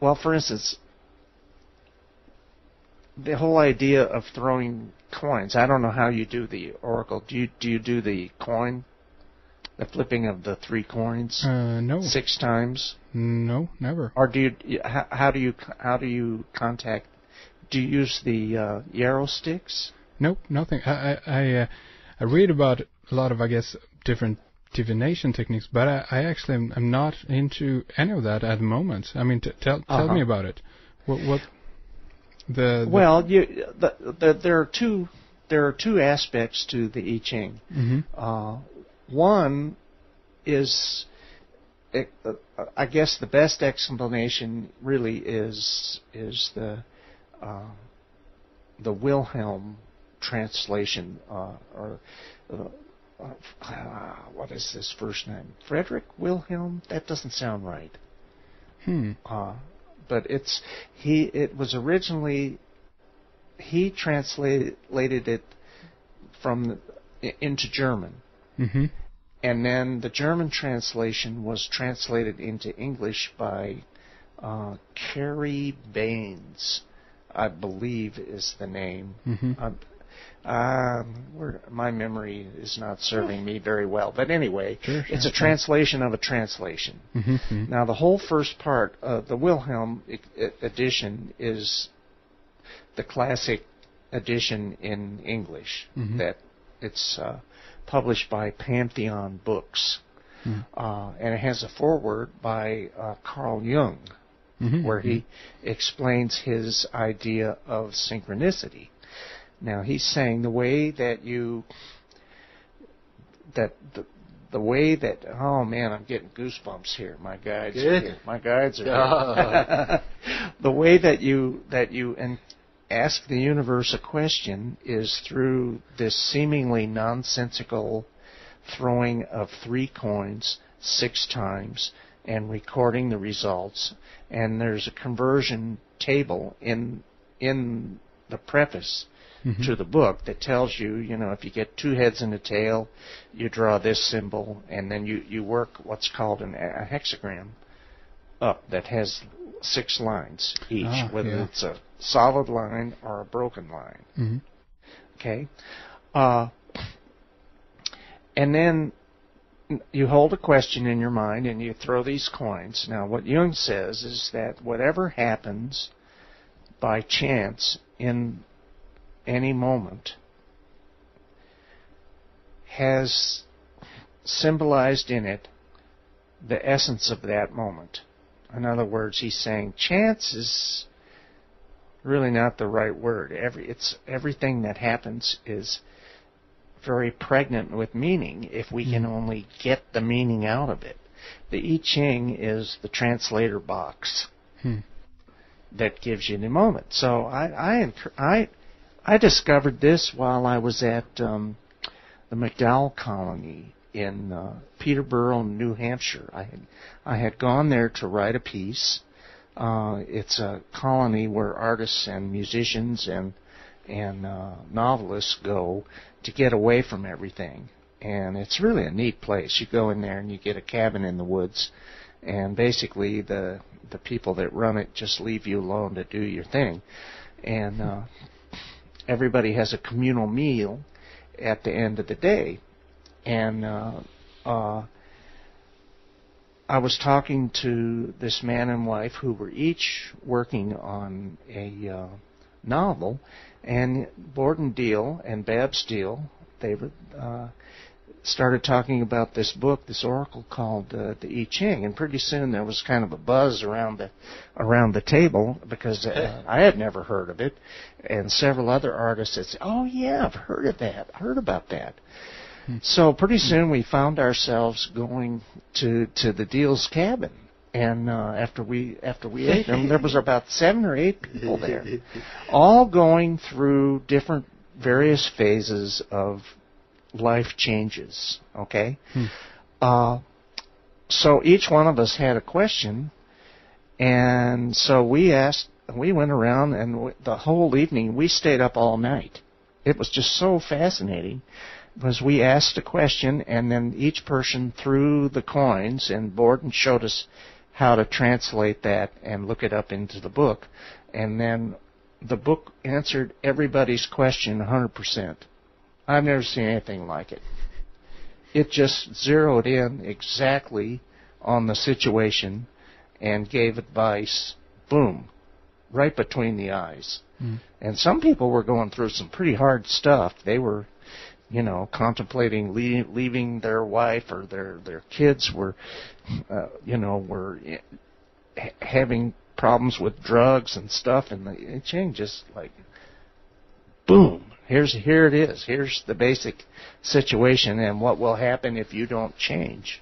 well, for instance, the whole idea of throwing coins. I don't know how you do the oracle. Do you do the coin, the flipping of the 3 coins? No. 6 times? No, never. Or do you? How do you contact? Do you use the yarrow sticks? Nope, nothing. I read about a lot of, I guess, different divination techniques, but I actually am not into any of that at the moment. I mean, tell me about it. What the well, there are two aspects to the I Ching. Mm-hmm. One is, I guess, the best explanation really is the Wilhelm translation, what is his first name? Frederick Wilhelm? That doesn't sound right. But it was originally, he translated it into German. Mm-hmm. And then the German translation was translated into English by Carrie Baines, I believe is the name. Mm-hmm. My memory is not serving me very well. But anyway, sure, it's a translation of a translation. Mm-hmm. Now, the whole first part, the Wilhelm edition, is the classic edition in English. Mm-hmm. That it's published by Pantheon Books. Mm-hmm. And it has a foreword by Carl Jung, mm-hmm. where he explains his idea of synchronicity. Now, he's saying the way that oh man, I'm getting goosebumps here. My guides are here. My guides are here. The way that you ask the universe a question is through this seemingly nonsensical throwing of 3 coins 6 times and recording the results. And there's a conversion table in the preface mm-hmm. to the book that tells you, if you get 2 heads and a tail, you draw this symbol, and then you work what's called a hexagram up that has 6 lines each, whether it's a solid line or a broken line. Mm-hmm. Okay? And then you hold a question in your mind and you throw these coins. Now, what Jung says is that whatever happens by chance in any moment has symbolized in it the essence of that moment. In other words, he's saying chance is really not the right word. Everything that happens is very pregnant with meaning if we can only get the meaning out of it. The I Ching is the translator box that gives you the moment. So I discovered this while I was at the McDowell Colony in Peterborough, New Hampshire. I had gone there to write a piece. It's a colony where artists and musicians and novelists go to get away from everything. And it's really a neat place. You go in there and you get a cabin in the woods, and basically the people that run it just leave you alone to do your thing. And everybody has a communal meal at the end of the day. And I was talking to this man and wife who were each working on a novel, and Borden Deal and Babs Steele, they started talking about this book, this oracle called the I Ching, and pretty soon there was kind of a buzz around the table because I had never heard of it, and several other artists had said, "Oh yeah, I've heard of that, heard about that." So pretty soon we found ourselves going to the Deal's cabin, and after we ate them, there was about 7 or 8 people there, all going through different various phases of life changes. Okay, so each one of us had a question, and so we went around, and the whole evening we stayed up all night. It was just so fascinating. Was we asked a question, and then each person threw the coins, and Borden showed us how to translate that and look it up into the book. And then the book answered everybody's question 100%. I've never seen anything like it. It just zeroed in exactly on the situation and gave advice, boom, right between the eyes. And some people were going through some pretty hard stuff. They were, contemplating leaving their wife, or their kids were, were having problems with drugs and stuff, and it changed just like, boom, here it is. Here's the basic situation and what will happen if you don't change.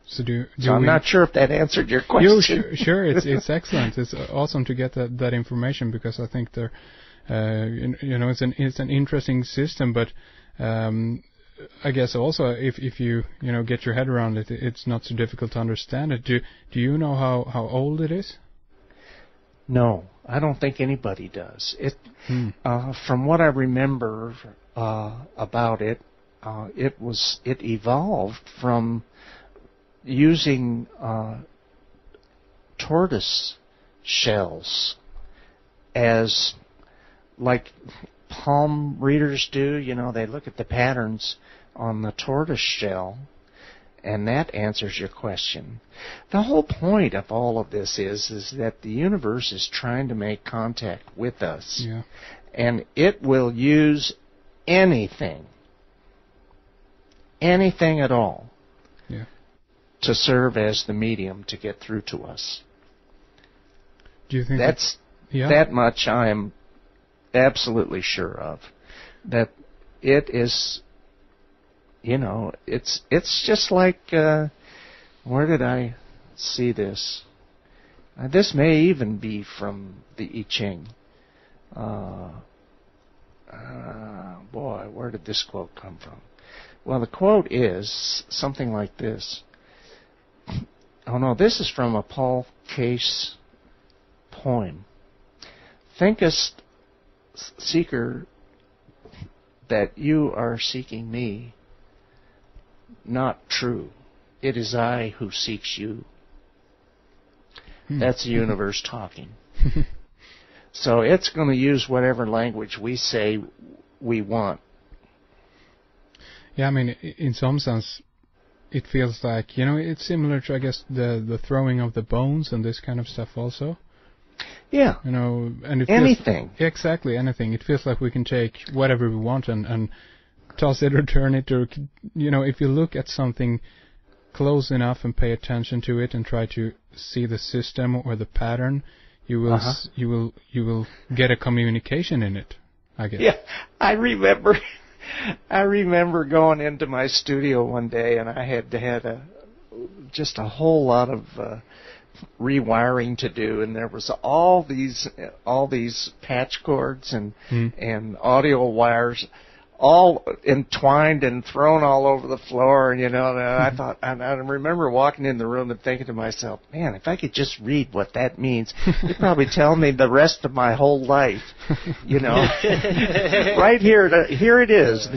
So I'm not sure if that answered your question. Sure, it's excellent. It's awesome to get that information, because I think there, it's an interesting system. But I guess also if you get your head around it, it's not so difficult to understand it. Do you know how old it is? No, I don't think anybody does. From what I remember about it, it evolved from using tortoise shells as like palm readers do. They look at the patterns on the tortoise shell, and that answers your question. The whole point of all of this is that the universe is trying to make contact with us. Yeah. And it will use anything at all, to serve as the medium to get through to us. Do you think that much I am absolutely sure of? That it is, it's just like, where did I see this? This may even be from the I Ching. Boy, where did this quote come from? Well, the quote is something like this. Oh no, this is from a Paul Case poem. Thinkest, seeker, that you are seeking me? Not true. It is I who seeks you. That's the universe talking. So it's going to use whatever language we say we want. Yeah, I mean, in some sense, it feels like, it's similar to, I guess, the throwing of the bones and this kind of stuff also. Yeah. And it anything. Exactly, anything. It feels like we can take whatever we want and toss it or turn it, or, if you look at something close enough and pay attention to it and try to see the system or the pattern, you will get a communication in it, I guess. Yeah, I remember going into my studio one day, and I had just a whole lot of rewiring to do, and there was all these patch cords and audio wires all entwined and thrown all over the floor, and and I thought, and I remember walking in the room and thinking to myself, man, if I could just read what that means, it'd probably tell me the rest of my whole life, Right here it is,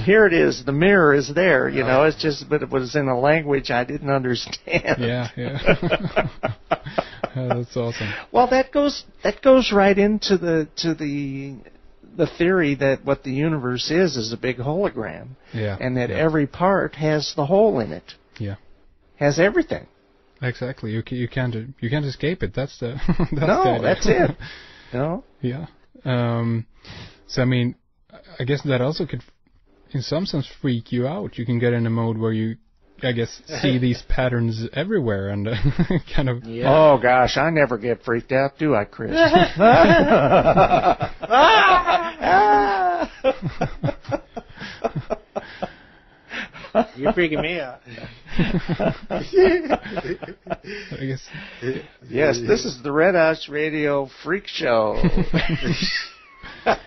the mirror is there, it's just, but it was in a language I didn't understand. Yeah. That's awesome. Well, that goes right into the theory that what the universe is a big hologram, and that every part has the whole in it. Yeah, has everything. Exactly. You can't escape it. That's the that's it. No. Yeah. So I mean, I guess that also could, in some sense, freak you out. You can get in a mode where you, I guess, see these patterns everywhere and kind of... Yeah. Oh, gosh, I never get freaked out, do I, Chris? You're freaking me out. I guess... Yes, this is the Red House Radio Freak Show.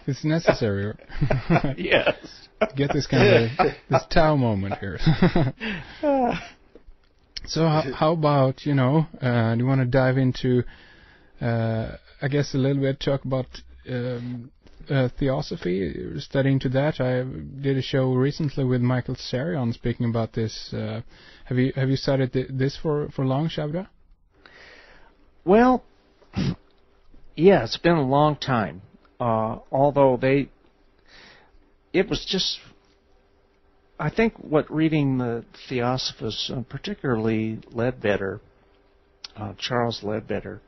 It's necessary. Yes. Get this kind of this Tao moment here. So how about, do you want to dive into, I guess, a little bit, talk about theosophy, studying to that. I did a show recently with Michael Sarion speaking about this. Have you studied this for long, Shabda? Well, yeah, it's been a long time. Although it was just, I think what reading the Theosophists, particularly Ledbetter, Charles Ledbetter,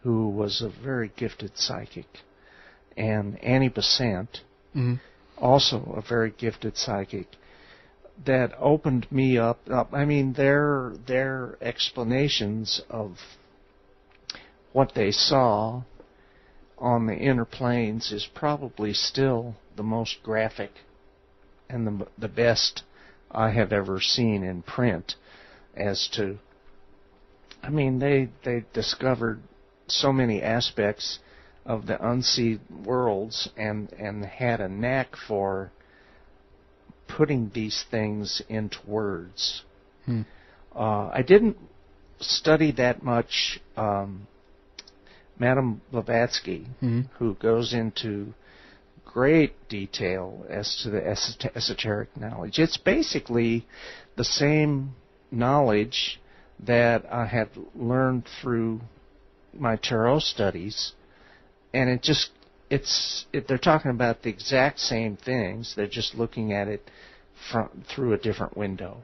who was a very gifted psychic, and Annie Besant, also a very gifted psychic, that opened me up. I mean, their explanations of what they saw on the inner planes is probably still the most graphic and the best I have ever seen in print as to, I mean, they discovered so many aspects of the unseen worlds and had a knack for putting these things into words. I didn't study that much Madame Blavatsky, who goes into great detail as to the esoteric knowledge. It's basically the same knowledge that I had learned through my tarot studies, and they're talking about the exact same things. They're just looking at it through a different window.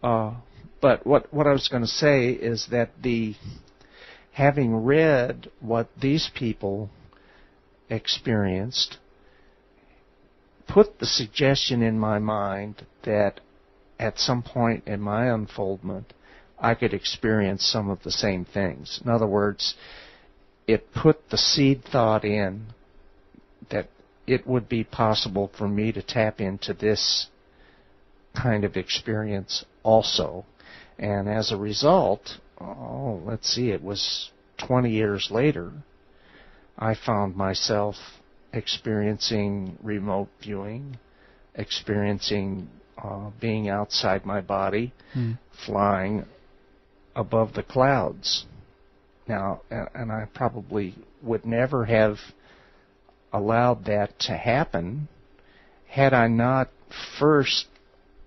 But what I was going to say is that having read what these people experienced, put the suggestion in my mind that at some point in my unfoldment, I could experience some of the same things. In other words, it put the seed thought in that it would be possible for me to tap into this kind of experience also. And as a result, it was 20 years later, I found myself experiencing remote viewing, experiencing being outside my body, flying above the clouds. Now, and I probably would never have allowed that to happen had I not first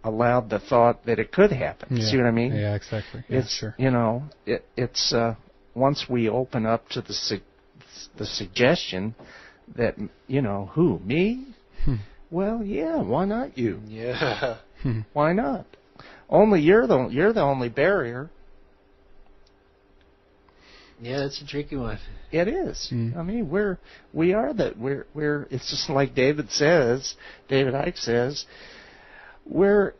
allowed the thought that it could happen. Yeah. See what I mean? Yeah, exactly. Yeah, It's sure. It's once we open up to the suggestion that who, me? Well, yeah, why not you? Yeah. Why not? Only you're the only barrier. Yeah, it's a tricky one. It is. I mean, we're it's just like David Icke says, we're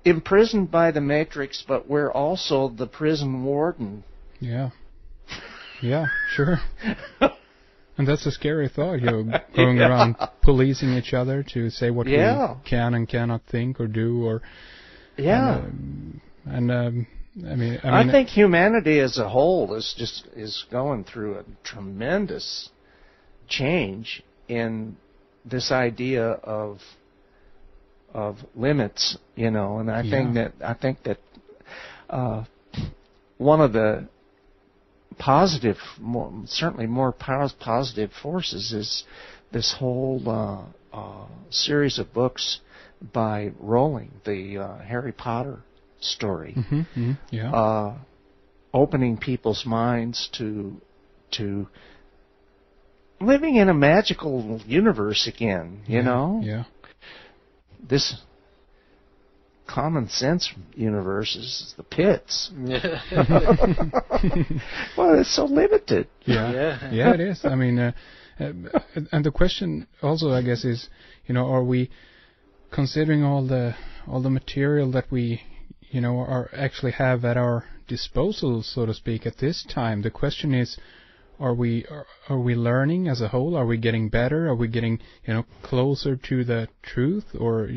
imprisoned by the matrix, but we're also the prison warden. Yeah. Yeah, sure. And that's a scary thought, going around policing each other to say what we can and cannot think or do, or I think humanity as a whole is going through a tremendous change in this idea of limits, and I think that one of the certainly more positive forces is this whole series of books by Rowling, the Harry Potter story, opening people's minds to living in a magical universe again. Yeah. This common sense universe is the pits. Well, it's so limited. Yeah, it is. I mean, and the question also, I guess, is, are we considering all the material that we, are actually have at our disposal, so to speak, at this time? The question is, are we learning as a whole? Are we getting better? Are we getting closer to the truth? Or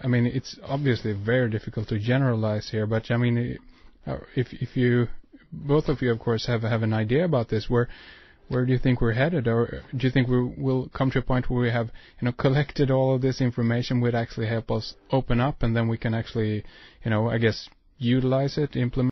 I mean, it's obviously very difficult to generalize here. But I mean, if you both of you, of course, have an idea about this, where do you think we're headed? Or do you think we'll come to a point where we have collected all of this information would actually help us open up, and then we can actually I guess utilize it, implement